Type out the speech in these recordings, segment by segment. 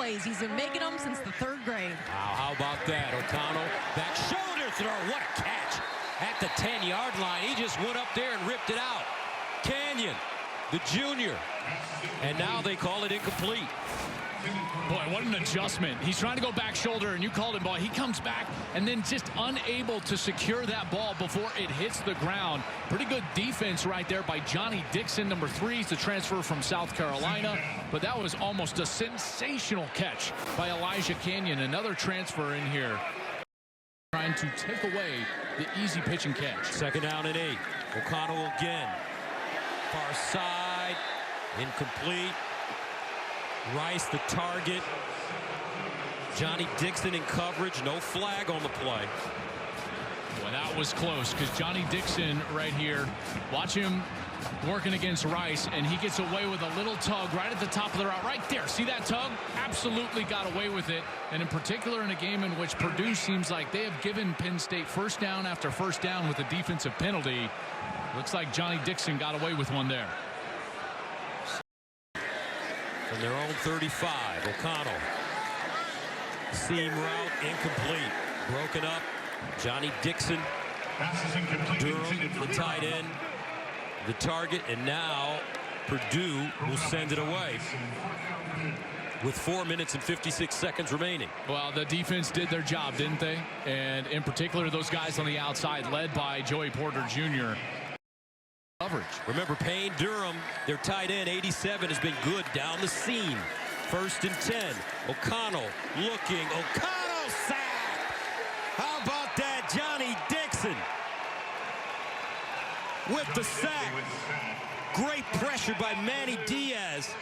plays. He's been making them since the 3rd grade. Wow, how about that? O'Connell, back shoulder throw. What a catch at the 10-yard line. He just went up there and ripped it out. Canyon, the junior. And now they call it incomplete. Boy, what an adjustment. He's trying to go back shoulder, and you called him ball. He comes back and then just unable to secure that ball before it hits the ground. Pretty good defense right there by Johnny Dixon, number 3. He's the transfer from South Carolina. But that was almost a sensational catch by Elijah Canyon, another transfer in here. Trying to take away the easy pitch and catch. 2nd down and 8. O'Connell again. Far side. Incomplete. Rice the target. Johnny Dixon in coverage. No flag on the play. Well, that was close because Johnny Dixon right here. Watch him working against Rice, and he gets away with a little tug right at the top of the route. Right there. See that tug? Absolutely got away with it. And in particular in a game in which Purdue seems like they have given Penn State first down after first down with a defensive penalty. Looks like Johnny Dixon got away with one there. From their own 35, O'Connell. Seam route incomplete. Broken up. Johnny Dixon. Durham, the tight end. The target, and now Purdue will send it away with 4 minutes and 56 seconds remaining. Well, the defense did their job, didn't they? And in particular, those guys on the outside, led by Joey Porter Jr. Coverage. Remember, Payne Durham, their tight end, 87, has been good down the seam. 1st and 10. O'Connell looking. O'Connell sack. How about that? Johnny Dixon with the sack. Great pressure by Manny Diaz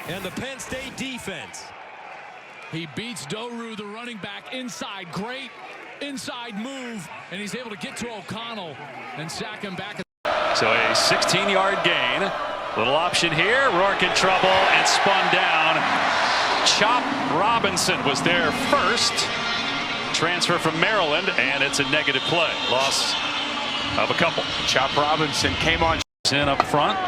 and the Penn State defense. He beats Doru, the running back, inside. Great inside move, and he's able to get to O'Connell and sack him back. So a 16-yard gain. Little option here. Rourke in trouble and spun down. Chop Robinson was there first. Transfer from Maryland, and it's a negative play. Loss of a couple. Chop Robinson came on In up front.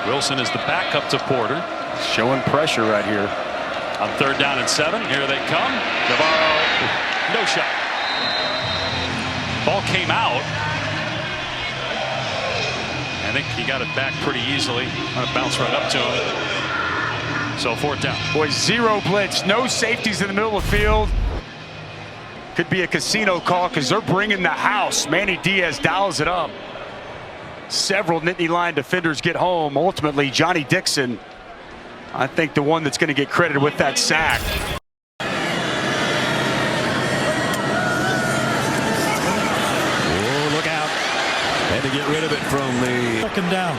Wilson is the backup to Porter. showing pressure right here. On 3rd down and 7. Here they come. DoABarrow, no shot. Ball came out. I think he got it back pretty easily. Going to bounce right up to him. So 4th down. Boy, 0 blitz, no safeties in the middle of the field. Could be a casino call because they're bringing the house. Manny Diaz dials it up. Several Nittany Lion defenders get home. Ultimately, Johnny Dixon, I think the one that's going to get credited with that sack. Oh, look out. Had to get rid of it from the... Took him down.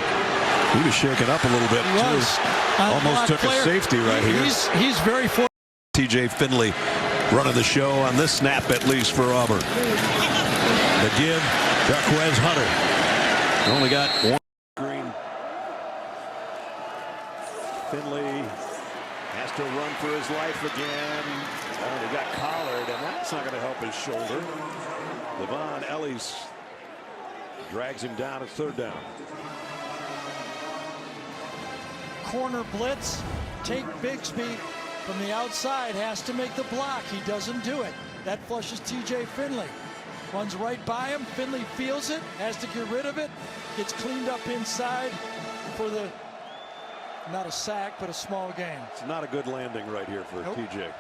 He was shaken up a little bit, too. Almost took a safety right here. He's very fortunate. TJ Finley running the show on this snap, at least for Auburn. The give, Jarquez Hunter. Only got one. Green. Finley has to run for his life again. Oh, he got collared, and that's not going to help his shoulder. Devon Ellis drags him down at 3rd down. Corner blitz. Take Bixby from the outside. Has to make the block. He doesn't do it. That flushes TJ Finley. Runs right by him. Finley feels it. Has to get rid of it. Gets cleaned up inside for the, not a sack, but a small gain. It's not a good landing right here for TJ.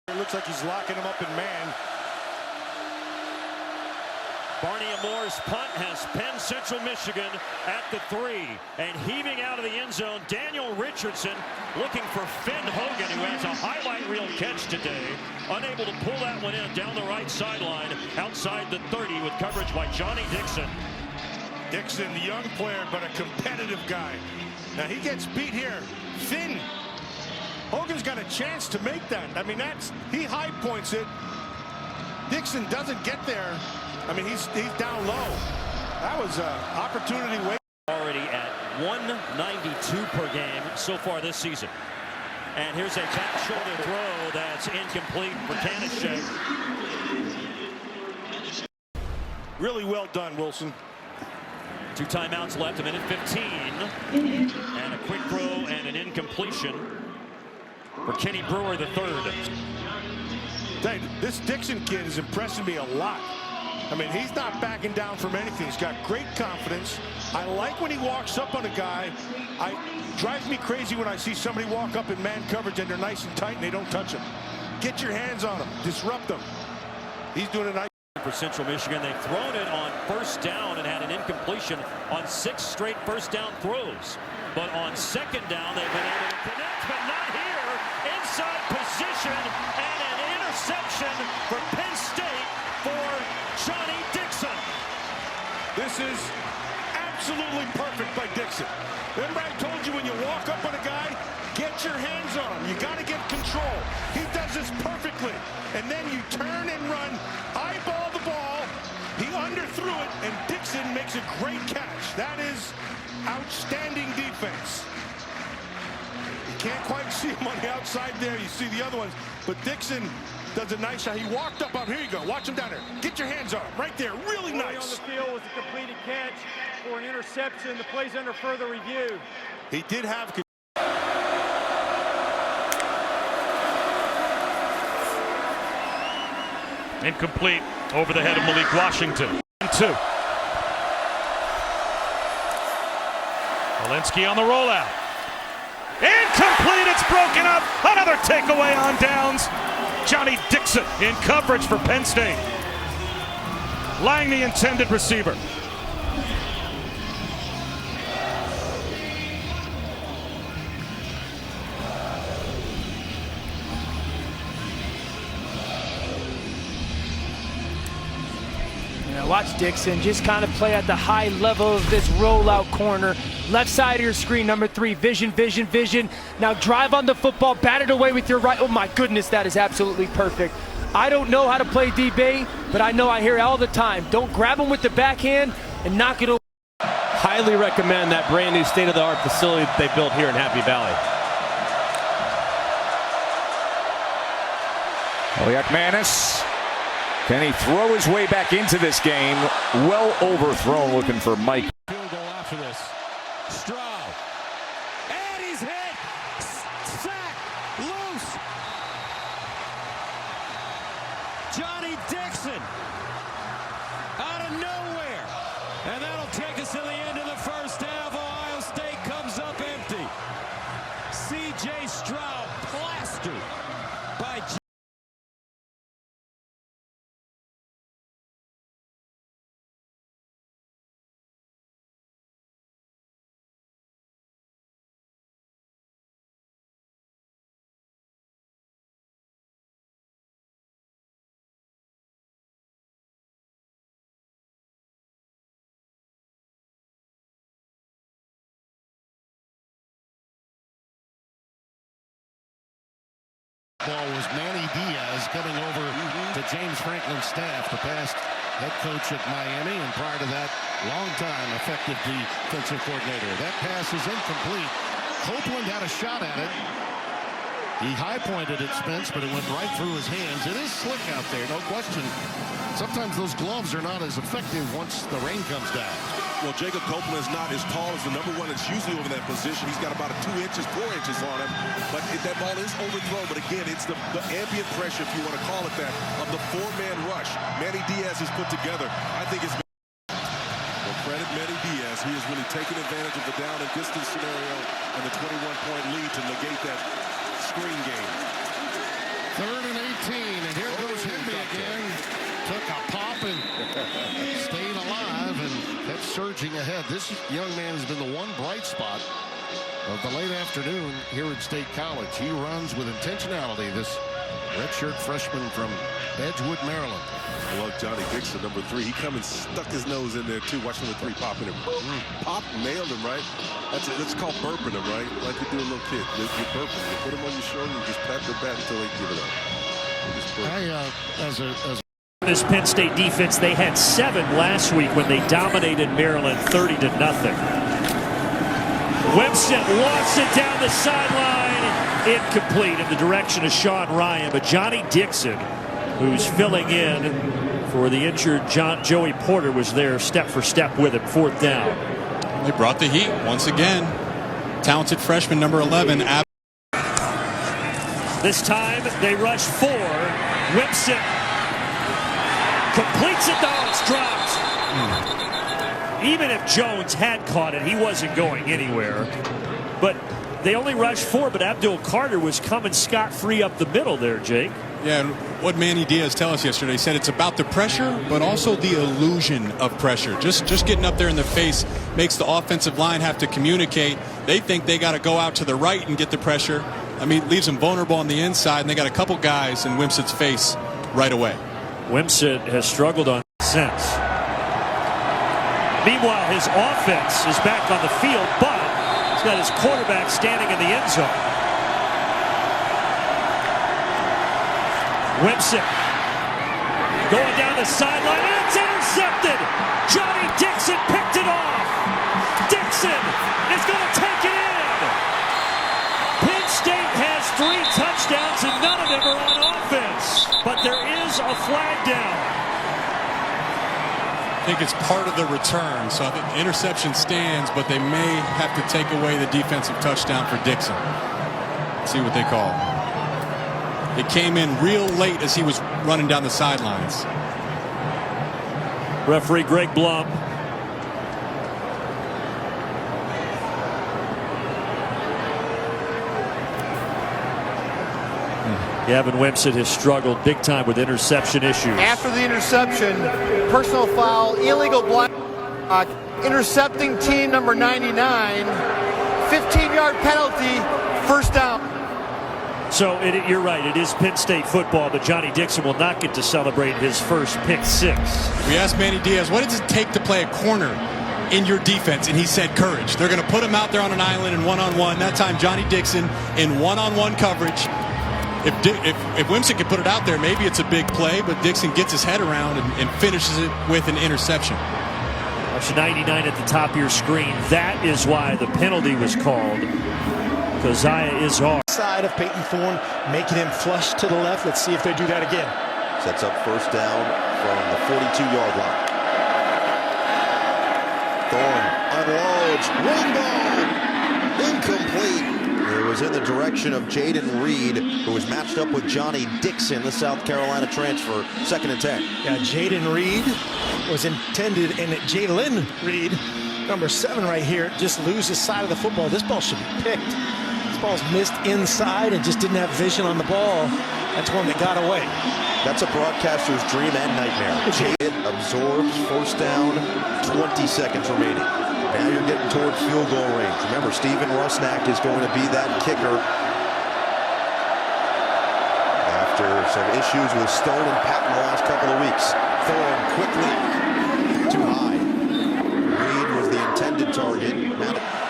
It looks like he's locking him up in man. Barney Moore's punt has Penn Central Michigan at the 3. And heaving out of the end zone, Daniel Richardson looking for Finn Hogan, who has a highlight reel catch today. Unable to pull that one in down the right sideline outside the 30 with coverage by Johnny Dixon. Dixon, the young player, but a competitive guy. Now he gets beat here. Finn Hogan's got a chance to make that. I mean, he high points it. Dixon doesn't get there. I mean, he's down low. That was an opportunity. Already at 192 per game so far this season. And here's a back shoulder throw that's incomplete for Tanishek. Really well done, Wilson. 2 timeouts left, a minute 15. And a quick throw and an incompletion for Kenny Brewer III. This Dixon kid is impressing me a lot. I mean, he's not backing down from anything. He's got great confidence. I like when he walks up on a guy. Drives me crazy when I see somebody walk up in man coverage and they're nice and tight and they don't touch him. Get your hands on him. Disrupt them. He's doing a nice for Central Michigan. They've thrown it on first down and had an incompletion on 6 straight first down throws. But on second down, they've been able to connect, but not here. Inside position and an interception for Penn State for Johnny Dixon. This is absolutely perfect by Dixon. Remember I told you when you walk up on a guy, get your hands on him. You got to get control. He does this perfectly. And then you turn and run, eyeball the ball. He underthrew it, and Dixon makes a great catch. That is outstanding defense. You can't quite see him on the outside there. You see the other ones. But Dixon does a nice shot. He walked up. Here you go. Watch him down there. Get your hands on him. Right there. Really nice. On the field was a completed catch for an interception. The play's under further review. He did have... Incomplete over the head of Malik Washington. 2. Walensky on the rollout. Incomplete, it's broken up. Another takeaway on downs. Johnny Dixon in coverage for Penn State. Lang the intended receiver. Watch Dixon just kind of play at the high level of this rollout corner. Left side of your screen, number 3, vision, vision, vision. Now drive on the football, bat it away with your right. Oh my goodness, that is absolutely perfect. I don't know how to play DB, but I know I hear it all the time. Don't grab him with the backhand and knock it away. Highly recommend that brand new state-of-the-art facility that they built here in Happy Valley. Manis. Can he throw his way back into this game? Well overthrown, looking for Mike. Field goal after this. Stroud. And he's hit. Sack. Loose. Johnny Dixon. Out of nowhere. And that'll take us to the end of the first half. Ohio State comes up empty. C.J. Stroud plastered by ball was Manny Diaz coming over to James Franklin's staff, the past head coach at Miami, and prior to that, long-time effective defensive coordinator. That pass is incomplete. Copeland had a shot at it. He high-pointed it, Spence, but it went right through his hands. It is slick out there, no question. Sometimes those gloves are not as effective once the rain comes down. Well, Jacob Copeland is not as tall as the number 1 that's usually over that position. He's got about 2 inches, 4 inches on him. But that ball is overthrown. But again, it's the ambient pressure, if you want to call it that, of the 4-man rush Manny Diaz has put together. I think it's... Well, credit Manny Diaz. He has really taken advantage of the down and distance scenario and the 21-point lead to negate that screen game. 3rd and 18, and here goes Henry again. Took a pop and stayed alive and kept surging ahead. This young man has been the one bright spot of the late afternoon here at State College. He runs with intentionality, this redshirt freshman from Edgewood, Maryland. I love Johnny Dixon, number 3. He come and stuck his nose in there, too. Watch number 3 popping him. Pop, nailed him, right? That's called burping him, right? Like you do a little kid. You're burping. You put him on your shoulder and just pat the bat until they give it up. This Penn State defense, they had 7 last week when they dominated Maryland 30-0. Webster wants it down the sideline. Incomplete in the direction of Sean Ryan. But Johnny Dixon, who's filling in for the injured Joey Porter, was there step for step with him. 4th down. They brought the heat once again. talented freshman, number 11. This time they rush 4. Whipson completes it, though. It's dropped. Even if Jones had caught it, he wasn't going anywhere. But they only rushed 4, but Abdul Carter was coming scot-free up the middle there, Jake. Yeah, and what Manny Diaz tell us yesterday, he said it's about the pressure, but also the illusion of pressure. Just getting up there in the face makes the offensive line have to communicate. They think they got to go out to the right and get the pressure. I mean, leaves them vulnerable on the inside, and they got a couple guys in Wimsatt's face right away. Wimsatt has struggled on since. Meanwhile, his offense is back on the field, but he's got his quarterback standing in the end zone. Wimsatt going down the sideline, and it's intercepted. Johnny Dixon picked it off. Dixon is going to take it in. Penn State has 3 touchdowns, and none of them are on offense. But there is a flag down. I think it's part of the return, so I think the interception stands, but they may have to take away the defensive touchdown for Dixon. Let's see what they call. It came in real late as he was running down the sidelines. Referee Greg Blum. Gavin Wimsatt has struggled big time with interception issues. After the interception, personal foul, illegal block, intercepting team number 99, 15-yard penalty, first down. So you're right, it is Penn State football, but Johnny Dixon will not get to celebrate his first pick 6. We asked Manny Diaz, what does it take to play a corner in your defense? And he said courage. They're going to put him out there on an island in one-on-one. That time Johnny Dixon in one-on-one coverage. If Wimsatt can put it out there, maybe it's a big play, but Dixon gets his head around and finishes it with an interception. Watch 99 at the top of your screen. That is why the penalty was called. Keziah is hard. Side of Peyton Thorne, making him flush to the left. Let's see if they do that again. Sets up first down from the 42-yard line. Thorne unloads. One ball. Incomplete. It was in the direction of Jaden Reed, who was matched up with Johnny Dixon, the South Carolina transfer, 2nd and 10. Yeah, Jaden Reed was intended, and Jalen Reed, number 7 right here, just loses side of the football. This ball should be picked. This ball's missed inside and just didn't have vision on the ball. That's one that got away. That's a broadcaster's dream and nightmare. Jaden absorbs first down, 20 seconds remaining. Now you're getting towards field goal range. Remember, Steven Rusnak is going to be that kicker after some issues with Stone and Pat in the last couple of weeks. Thorne quickly too high. Reed was the intended target.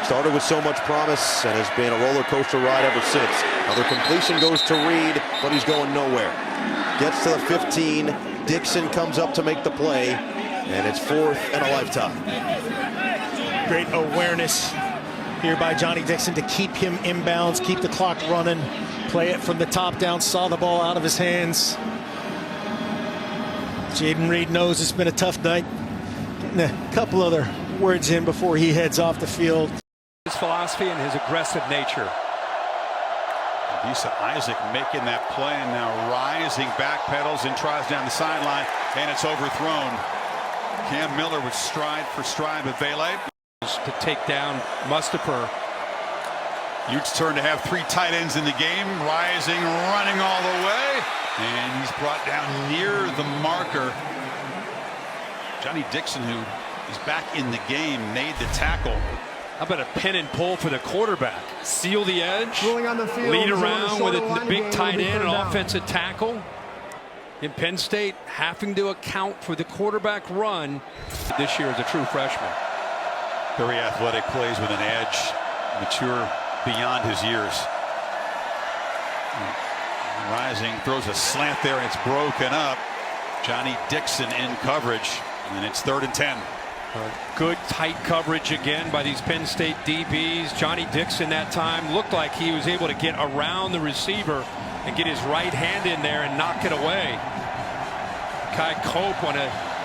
Started with so much promise and has been a roller coaster ride ever since. Another completion goes to Reed, but he's going nowhere. Gets to the 15. Dixon comes up to make the play, and it's 4th and a lifetime. Great awareness here by Johnny Dixon to keep him inbounds, keep the clock running, play it from the top down, saw the ball out of his hands. Jaden Reed knows it's been a tough night. Getting a couple other words in before he heads off the field. His philosophy and his aggressive nature. Lisa Isaac making that play, and now rising, back pedals and tries down the sideline, and it's overthrown. Cam Miller with stride for stride with Vele. To take down Mustapher. Utes turn to have 3 tight ends in the game, rising, running all the way, and he's brought down near the marker. Johnny Dixon, who is back in the game, made the tackle. How about a pin and pull for the quarterback? Seal the edge, on the field, lead around with a big tight end, an offensive tackle. In Penn State, having to account for the quarterback run this year as a true freshman. Very athletic, plays with an edge, mature beyond his years. Rising, throws a slant there, and it's broken up. Johnny Dixon in coverage, and it's 3rd and 10. Good tight coverage again by these Penn State DBs. Johnny Dixon that time looked like he was able to get around the receiver and get his right hand in there and knock it away. Kai Cope on a